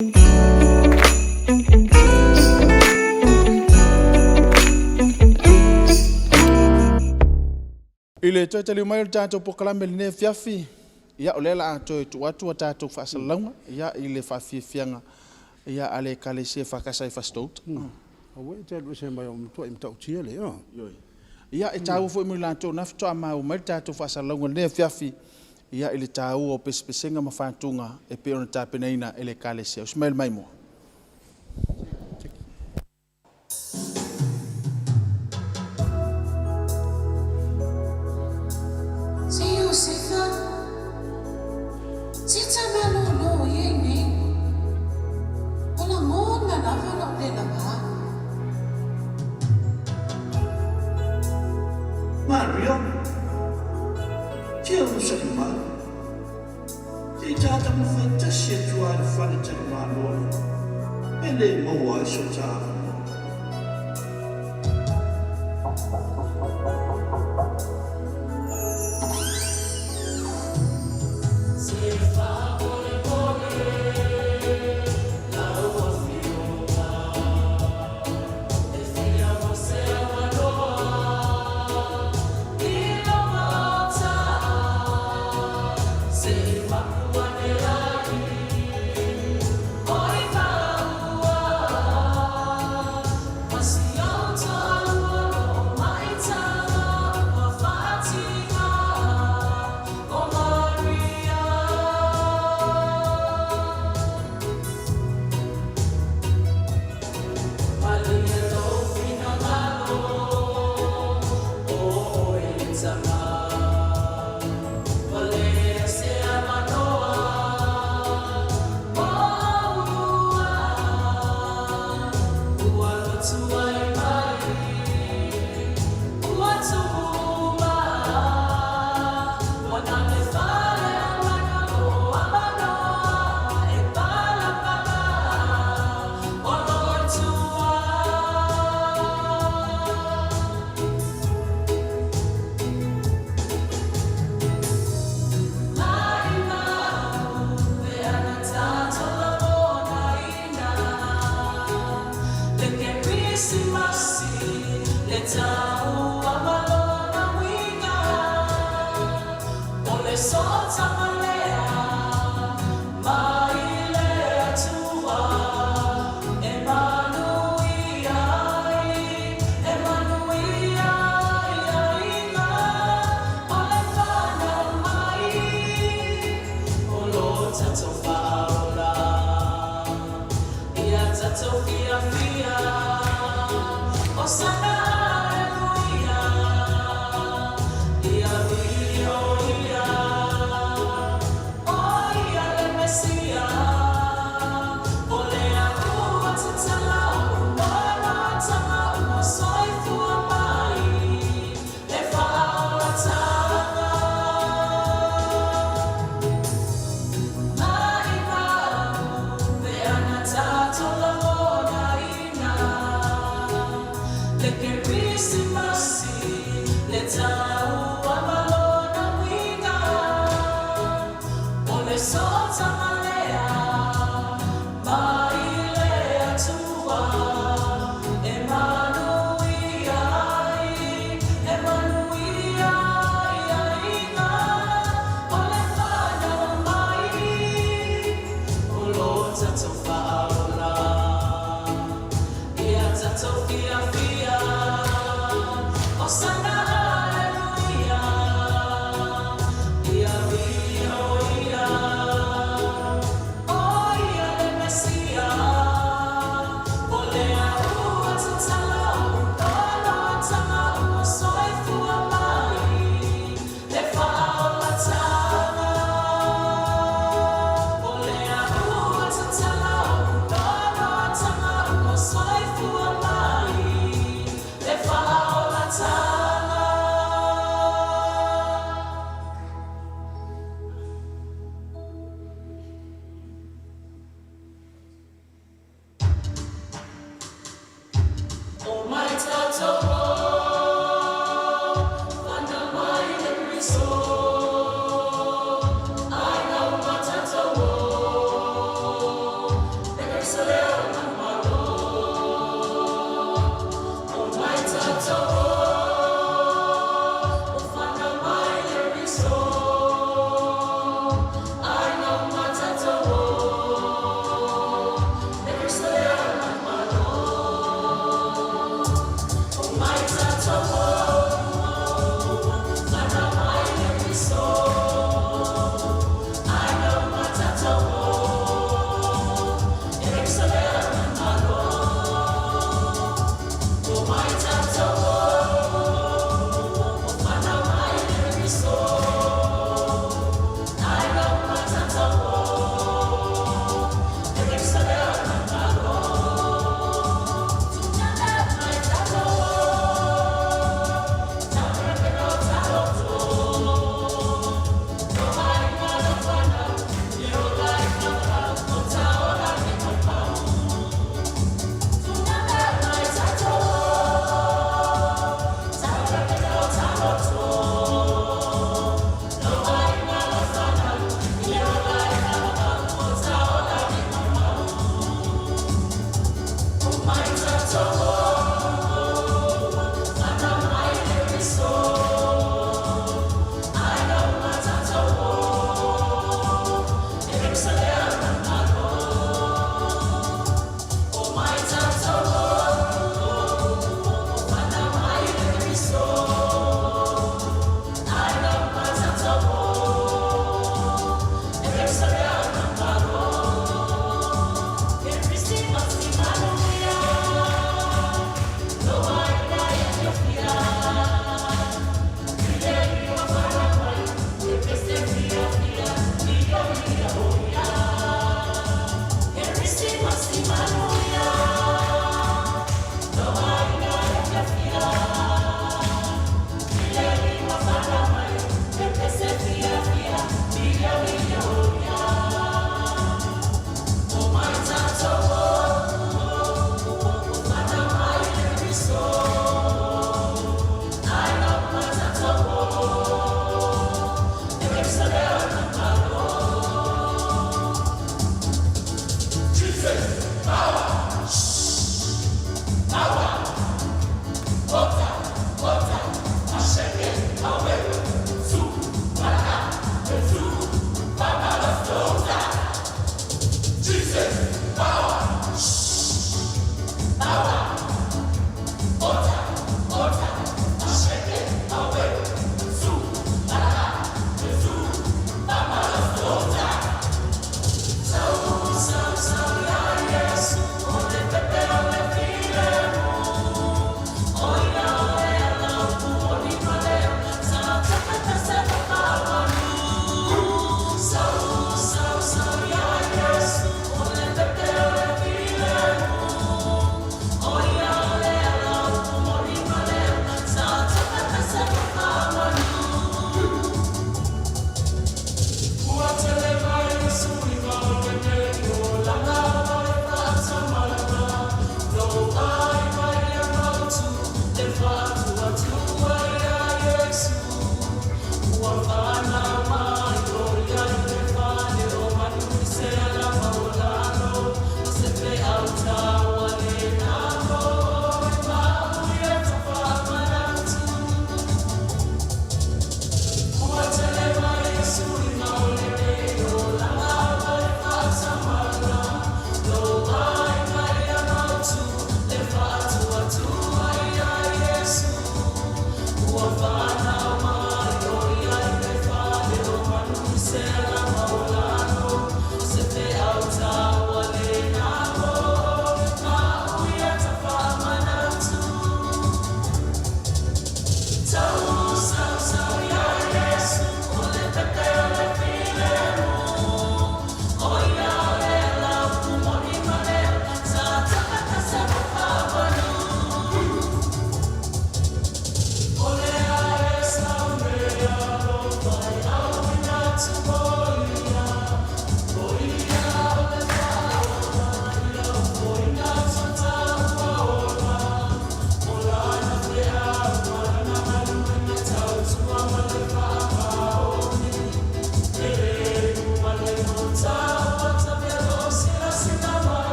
Ile toi tali mai tato pokalame ne fiafi ya olela toi watu tato fasalanga ya ile fafianga ya ale kale se fakasa fastout awe tali se mai to imta utiele yo ya etau fo milanto nafto ama o mai tato fasalanga ne fiafi ya ile tau o pespesenga mafantunga e pe ona tapenaina ele kale se Ismail Maimo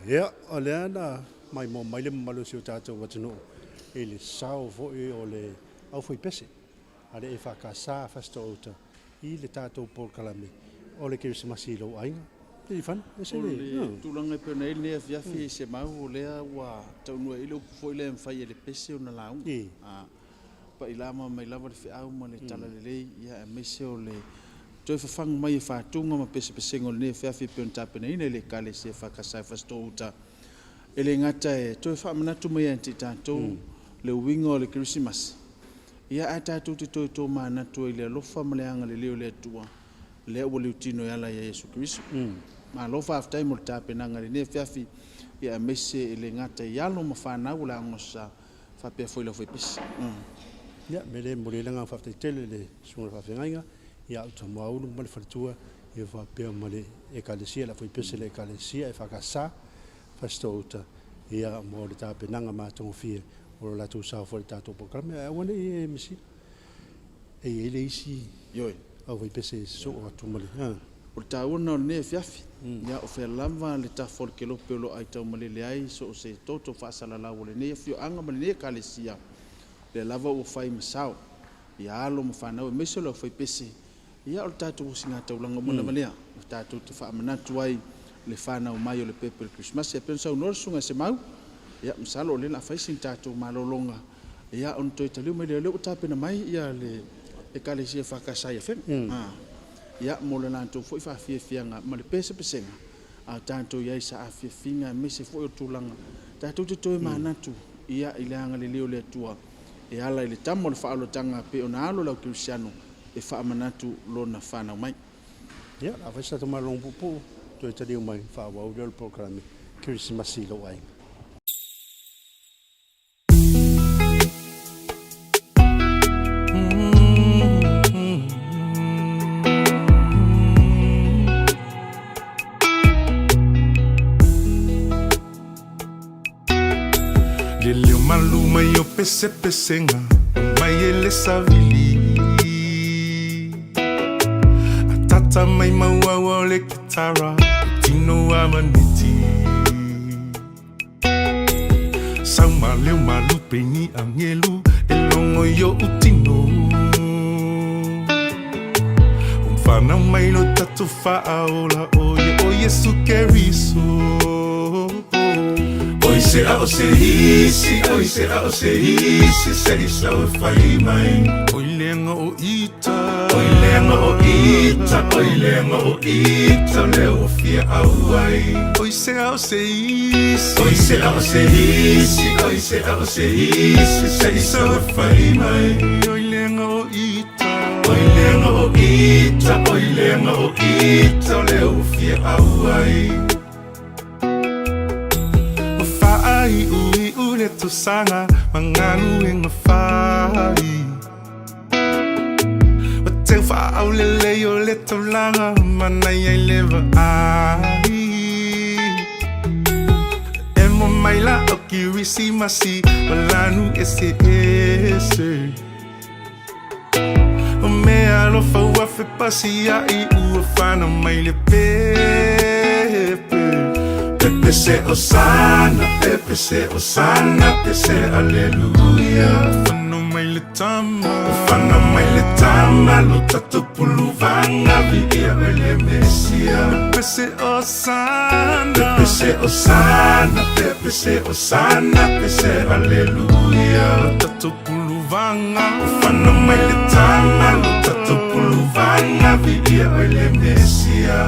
Ya, oleh na mai mo mai le malu si tato watino ele sao fo e ole au foi pese. Ale e fakasa fasto ota. Ile tato por kalami. Ole ke se masilo ainga. Te fan, ese le. Tulanga pe nei ne fiafi se mau le wa tau ile fo ile mfai ele pese ona lau. Pa ilama mai lava le fiau ma le tala le ia mese ole toi fa fang mai fa tunga ma pese pese ngol ne fiafi pe onta pe nei le kale se fakasa fasto ota. Ele ngata e toi fa manatu mai anti tanto le wingo le Christmas. Ia ata tu to mana to ile lofa mleanga le le tua. Le o le utino yala ya Yesu Kristo. Ma lofa after time ta pe nanga le ne fiafi ia mese ele ngata yalo ma fa na ula ngosa fa pe foi lo foi pis. Ya, mele molelanga fa tele le sunga fa fenga ia uta maulu mal fatua e fa pe male e kalesia la foi pese le kalesia e fa kasa fastota ia mo le ta pe nanga ma tong fie o la tu sa fo ta to programa e wona e misi e ele isi Yoi au foi pese so o tu male o ta una ne fiafi ia o fe lava le ta for ke lo pelo ai tau male le ai so se toto fa sala la wole ne fio anga male ne kalesia le lava o fai masao ia lo mo fa na o meso lo foi pese ia o tatu singa tau langa mona malea o tatu te fa manatu ai le fana o mai o le pepe Christmas e pensa o norsunga se mau ia msalo le la fai sin tatu malolonga ia on to italiu mai le o tape na mai ia le e kale se fa kasa ia fen ia mo le lanto foi fa fie fianga ma le pese pesenga a tanto ia sa a fie finga me se foi o tulanga tatu te toi manatu ia ilanga le leo le tua e ala ile tamo le faalo tanga pe ona alo la Cristiano e fa manatu lo na fana mai ya a festa to malong pupu to italiu mai fa wa o le programa Christmas lo ai Maluma yo pese pesenga mai ele savili atata mai maua le kitara tino amaniti sama leu malu peni angelu elongo yo utino umfana mai lo tatu faaola oye su keriso Oi será o serisi, sei só o fai mai. Oi lenga o ita, leo fia auai. Oi será o serisi, sei só o fai mai. Oi lenga o ita, leo fia auai. Ai ule tu sanga manganu ing fai Wateng fa au le yo le tu langa manai ai leva ai Emo mai la o kirisi masi walanu ese O me alo fa wa fe pasi ai u fana mai le pepe Pepe se osana, aleluia. Fana mai le tama, lo tatu puluvanga, via ele mesia. Pepe se osana, aleluia. Lo tatu puluvanga, fana mai le tama, lo tatu puluvanga, via ele mesia.